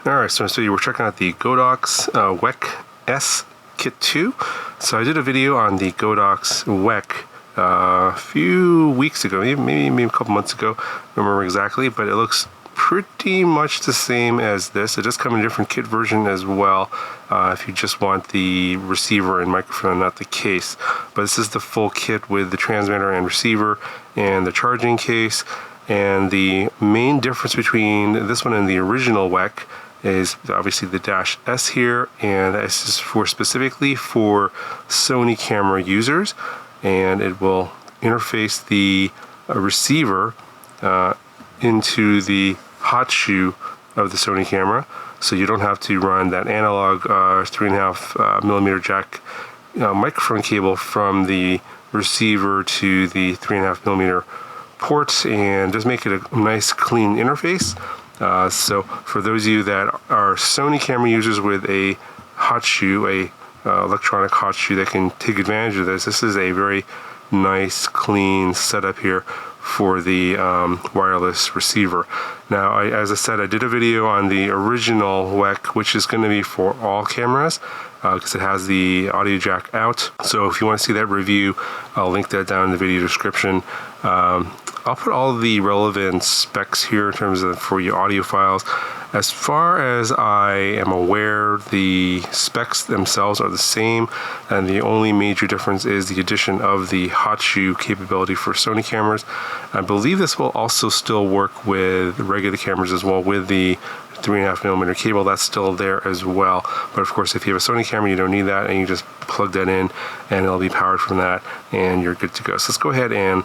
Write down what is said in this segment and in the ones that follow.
Alright, so we're checking out the GODOX WEC-S Kit 2. So I did a video on the GODOX WEC a few weeks ago, maybe a couple months ago, I don't remember exactly, but it looks pretty much the same as this. It does come in a different kit version as well, if you just want the receiver and microphone, not the case. But this is the full kit with the transmitter and receiver and the charging case. And the main difference between this one and the original WEC is obviously the dash S here, and this is specifically for Sony camera users, and it will interface the receiver into the hot shoe of the Sony camera, so you don't have to run that analog 3.5 millimeter jack microphone cable from the receiver to the 3.5 millimeter ports, and just make it a nice clean interface. So for those of you that are Sony camera users with a hot shoe, electronic hot shoe that can take advantage of this, this is a very nice clean setup here for the wireless receiver. Now, as I said, I did a video on the original WEC, which is going to be for all cameras because it has the audio jack out. So if you want to see that review, I'll link that down in the video description. I'll put all the relevant specs here in terms of for your audio files. As far as I am aware, the specs themselves are the same, and the only major difference is the addition of the hot shoe capability for Sony cameras. I believe this will also still work with regular cameras as well, with the 3.5 millimeter cable. That's still there as well. But of course, if you have a Sony camera, you don't need that, and you just plug that in and it'll be powered from that, and you're good to go. So let's go ahead and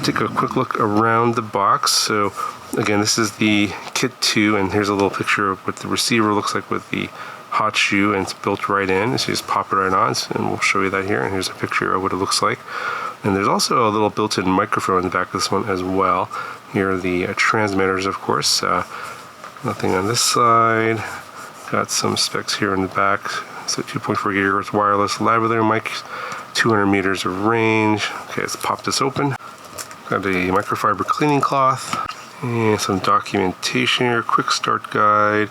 take a quick look around the box. So again, this is the Kit 2, and here's a little picture of what the receiver looks like with the hot shoe, and it's built right in. So you just pop it right on, and we'll show you that here. And here's a picture of what it looks like. And there's also a little built-in microphone in the back of this one as well. Here are the transmitters, of course. Nothing on this side. Got some specs here in the back. So 2.4 gigahertz wireless lavalier mic, 200 meters of range. Okay, let's pop this open. Got a microfiber cleaning cloth and some documentation here. Quick start guide.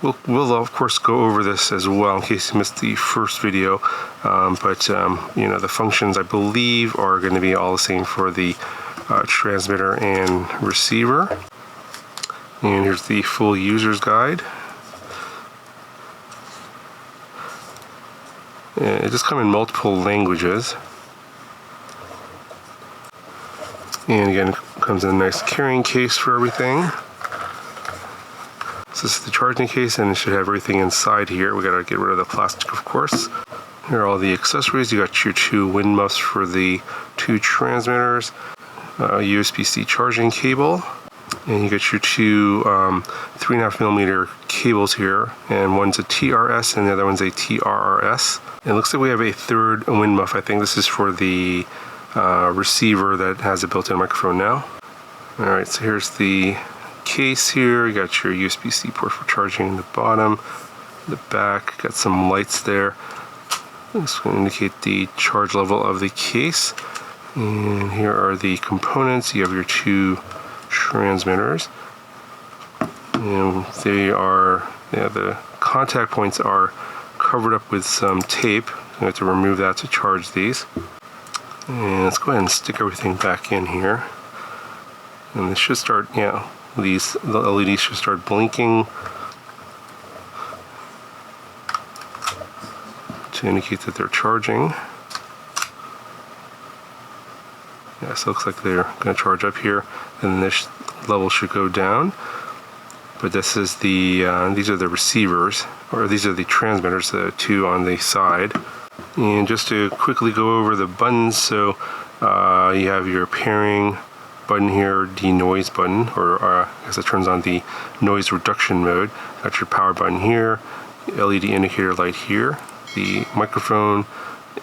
We'll of course go over this as well in case you missed the first video. You know, the functions I believe are going to be all the same for the transmitter and receiver. And here's the full user's guide. And it just comes in multiple languages. And again, it comes in a nice carrying case for everything. So this is the charging case, and it should have everything inside here. We gotta get rid of the plastic, of course. Here are all the accessories. You got your 2 wind muffs for the 2 transmitters, USB-C charging cable, and you get your 2 3.5 millimeter cables here, and one's a TRS and the other one's a TRRS. And it looks like we have a 3rd wind muff. I think this is for the receiver that has a built-in microphone now. Alright, so here's the case here. You got your USB-C port for charging in the bottom. The back, got some lights there. This is going to indicate the charge level of the case. And here are the components. You have your 2 transmitters, and they are, the contact points are covered up with some tape. You have to remove that to charge these. And let's go ahead and stick everything back in here, and this should start, the LEDs should start blinking to indicate that they're charging. Yeah, so it looks like they're going to charge up here, and this level should go down. But this is the these are the receivers, or these are the transmitters, the 2 on the side. And just to quickly go over the buttons, so you have your pairing button here, denoise button, or I guess it turns on the noise reduction mode. Got your power button here, LED indicator light here. The microphone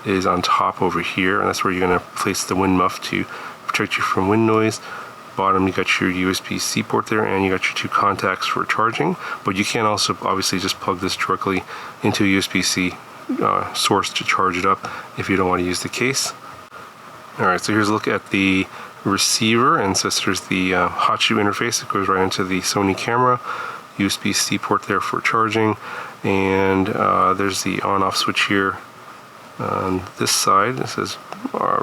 is on top over here, and that's where you're going to place the wind muff to protect you from wind noise. Bottom, you got your USB-C port there, and you got your 2 contacts for charging, but you can also obviously just plug this directly into a USB-C source to charge it up if you don't want to use the case. Alright, so here's a look at the receiver, and so there's the hot shoe interface that goes right into the Sony camera. USB-C port there for charging, and there's the on-off switch here on this side. It says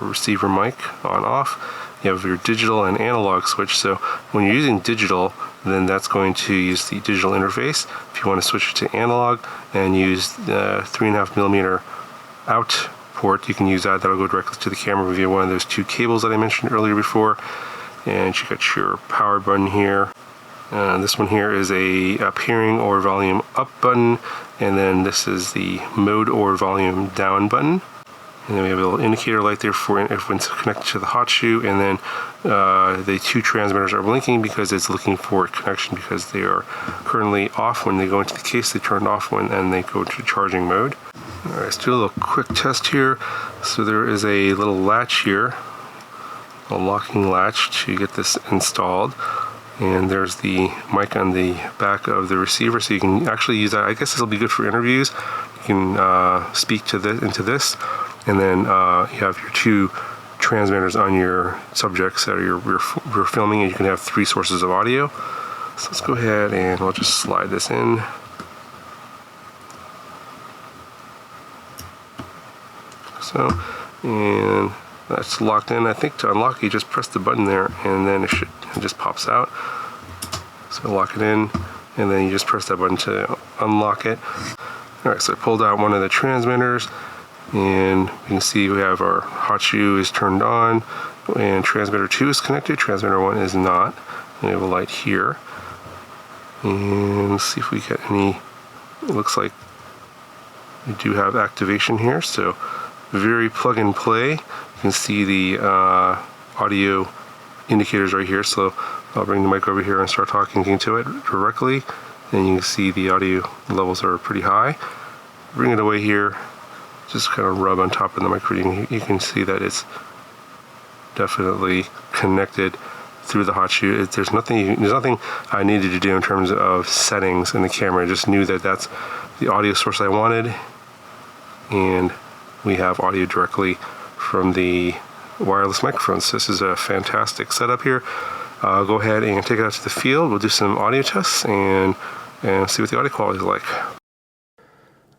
receiver mic on-off. You have your digital and analog switch, so when you're using digital, then that's going to use the digital interface. If you want to switch it to analog and use the 3.5mm out port, you can use that. That'll go directly to the camera via one of those two cables that I mentioned earlier before. And you got your power button here. This one here is a pairing or volume up button, and then this is the mode or volume down button. And then we have a little indicator light there for if it's connected to the hot shoe, and then the two transmitters are blinking because it's looking for a connection because they are currently off. When they go into the case, they turn off and they go to charging mode. Alright, let's do a little quick test here. So there is a little latch here, a locking latch to get this installed. And there's the mic on the back of the receiver, so you can actually use that. I guess this will be good for interviews. You can speak to this into this, and then you have your two transmitters on your subjects that you're filming, and you can have 3 sources of audio. So let's go ahead and we'll just slide this in. So, and that's locked in. I think to unlock, you just press the button there, and then it just pops out. So lock it in, and then you just press that button to unlock it. Alright, so I pulled out one of the transmitters, and you can see we have our hot shoe is turned on, and transmitter 2 is connected, transmitter 1 is not. And we have a light here. And let's see if we get any, it looks like we do have activation here, so very plug and play. You can see the audio indicators right here, so I'll bring the mic over here and start talking into it directly, and you can see the audio levels are pretty high. Bring it away here, just kind of rub on top of the microphone. You can see that it's definitely connected through the hot shoe. There's nothing I needed to do in terms of settings in the camera. I just knew that that's the audio source I wanted, and we have audio directly from the wireless microphones. This is a fantastic setup here. Go ahead and take it out to the field. We'll do some audio tests and see what the audio quality is like.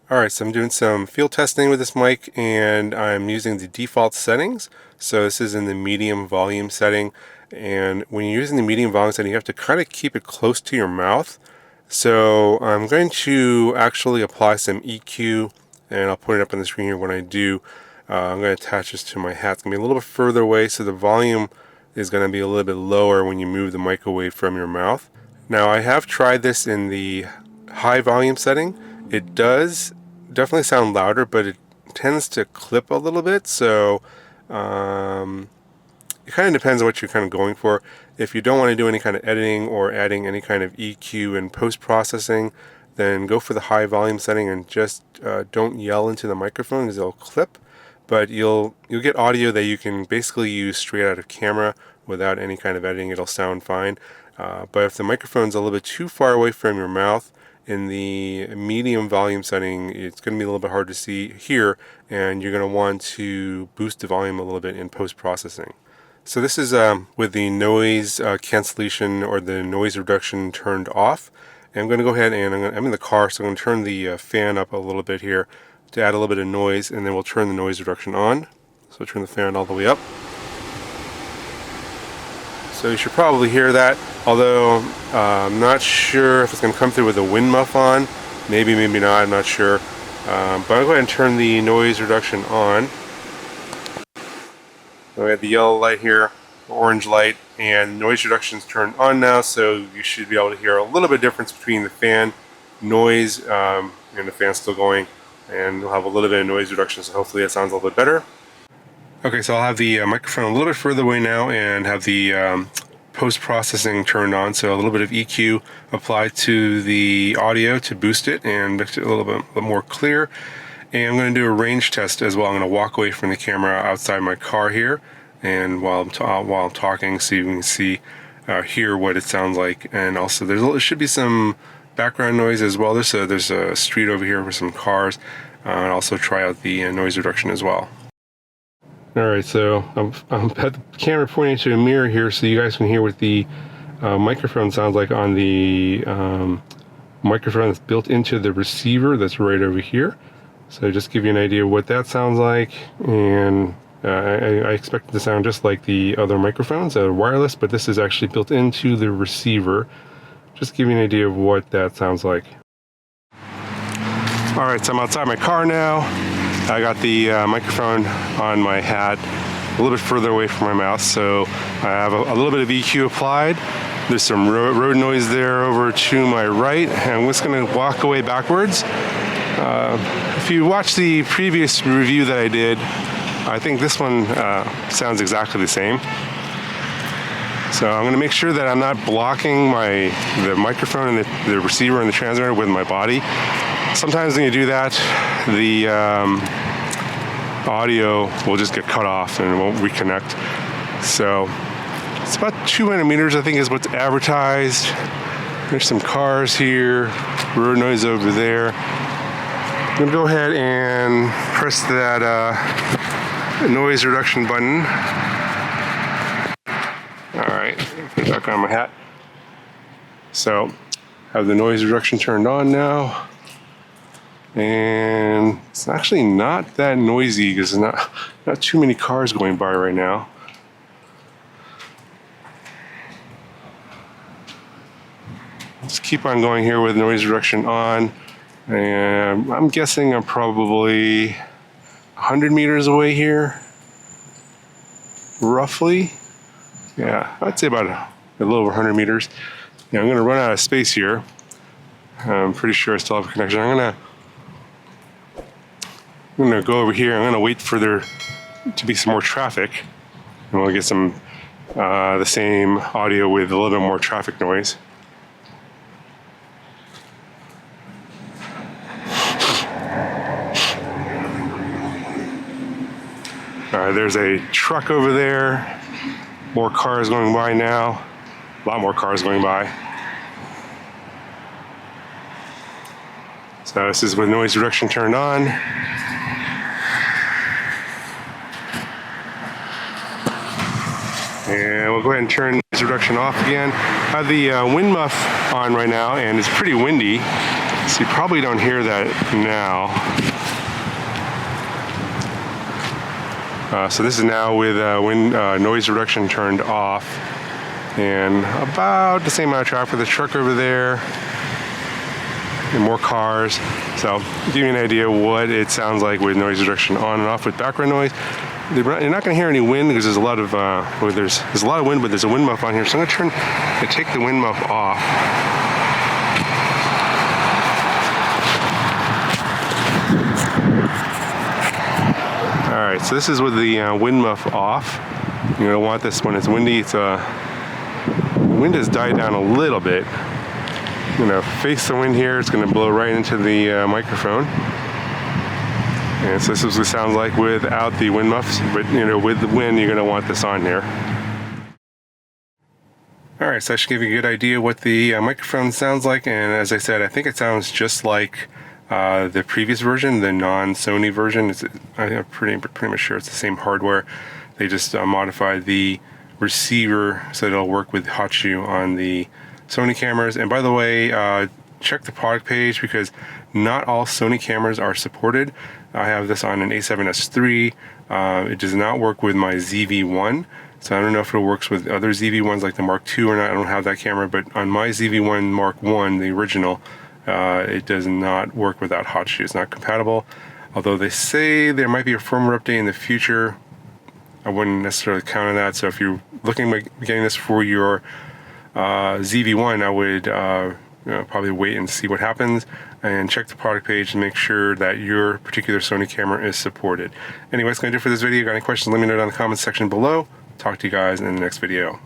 Alright, so I'm doing some field testing with this mic, and I'm using the default settings. So this is in the medium volume setting, and when you're using the medium volume setting, you have to kind of keep it close to your mouth. So I'm going to actually apply some EQ, and I'll put it up on the screen here when I do. I'm going to attach this to my hat. It's going to be a little bit further away, so the volume is going to be a little bit lower when you move the mic away from your mouth. Now, I have tried this in the high volume setting. It does definitely sound louder, but it tends to clip a little bit, so it kind of depends on what you're kind of going for. If you don't want to do any kind of editing or adding any kind of EQ and post-processing, then go for the high volume setting and just don't yell into the microphone because it'll clip. But you'll get audio that you can basically use straight out of camera without any kind of editing. It'll sound fine. But if the microphone's a little bit too far away from your mouth, in the medium volume setting, it's going to be a little bit hard to hear, and you're going to want to boost the volume a little bit in post-processing. So this is with the noise cancellation or the noise reduction turned off. And I'm going to go ahead and I'm in the car, so I'm going to turn the fan up a little bit here to add a little bit of noise, and then we'll turn the noise reduction on. So turn the fan all the way up. So you should probably hear that, although I'm not sure if it's going to come through with a wind muff on. Maybe, maybe not, I'm not sure. But I'll go ahead and turn the noise reduction on. So we have the yellow light here, the orange light, and noise reduction is turned on now, so you should be able to hear a little bit of difference between the fan noise and the fan still going, and we'll have a little bit of noise reduction, so hopefully that sounds a little bit better. Okay, so I'll have the microphone a little bit further away now and have the post-processing turned on, so a little bit of EQ applied to the audio to boost it and make it a little bit more clear. And I'm going to do a range test as well. I'm going to walk away from the camera outside my car here, and while I'm talking, so you can hear what it sounds like. And also there should be some background noise as well. There's a street over here with some cars, and also try out the noise reduction as well. Alright, so I'm at the camera pointing to a mirror here so you guys can hear what the microphone sounds like on the microphone that's built into the receiver that's right over here. So just give you an idea of what that sounds like, and I expect it to sound just like the other microphones that are wireless, but this is actually built into the receiver. Just give you an idea of what that sounds like. Alright, so I'm outside my car now. I got the microphone on my hat a little bit further away from my mouth, so I have a little bit of EQ applied. There's some road noise there over to my right, and I'm just going to walk away backwards. If you watch the previous review that I did, I think this one sounds exactly the same. So I'm going to make sure that I'm not blocking the microphone and the receiver and the transmitter with my body. Sometimes when you do that, the audio will just get cut off and it won't reconnect. So it's about 200 meters, I think, is what's advertised. There's some cars here, road noise over there. I'm going to go ahead and press that noise reduction button. Alright, put it back on my hat. So, have the noise reduction turned on now. And it's actually not that noisy because there's not too many cars going by right now. Just keep on going here with noise reduction on. And I'm guessing I'm probably 100 meters away here, roughly. Yeah, I'd say about a little over 100 meters. Yeah, I'm going to run out of space here. I'm pretty sure I still have a connection. I'm going to go over here. I'm going to wait for there to be some more traffic, and we'll get some the same audio with a little bit more traffic noise. There's a truck over there. More cars going by now. A lot more cars going by. So this is with noise reduction turned on. And we'll go ahead and turn noise reduction off again. I have the wind muff on right now, and it's pretty windy, so you probably don't hear that now. So this is now with noise reduction turned off, and about the same amount of traffic. The truck over there, and more cars. So give you an idea what it sounds like with noise reduction on and off with background noise. You're not going to hear any wind because there's a lot of there's a lot of wind, but there's a wind muff on here. So I'm going to take the wind muff off. Alright, so this is with the wind muff off. You're going to want this when it's windy. The wind has died down a little bit. I'm going to face the wind here. It's going to blow right into the microphone. And so this is what it sounds like without the wind muffs. But with the wind, you're going to want this on here. Alright, so I should give you a good idea what the microphone sounds like. And as I said, I think it sounds just like the previous version, the non-Sony version. I'm pretty much sure it's the same hardware. They just modified the receiver so that it'll work with hot shoe on the Sony cameras. And by the way, check the product page because not all Sony cameras are supported. I have this on an A7S III. It does not work with my ZV-1. So I don't know if it works with other ZV-1s like the Mark II or not. I don't have that camera, but on my ZV-1 Mark I, the original, it does not work without hot shoe. It's not compatible. Although they say there might be a firmware update in the future, I wouldn't necessarily count on that. So if you're looking at getting this for your ZV-1, I would probably wait and see what happens and check the product page and make sure that your particular Sony camera is supported. Anyway, that's going to do it for this video. Got any questions, let me know down in the comments section below. Talk to you guys in the next video.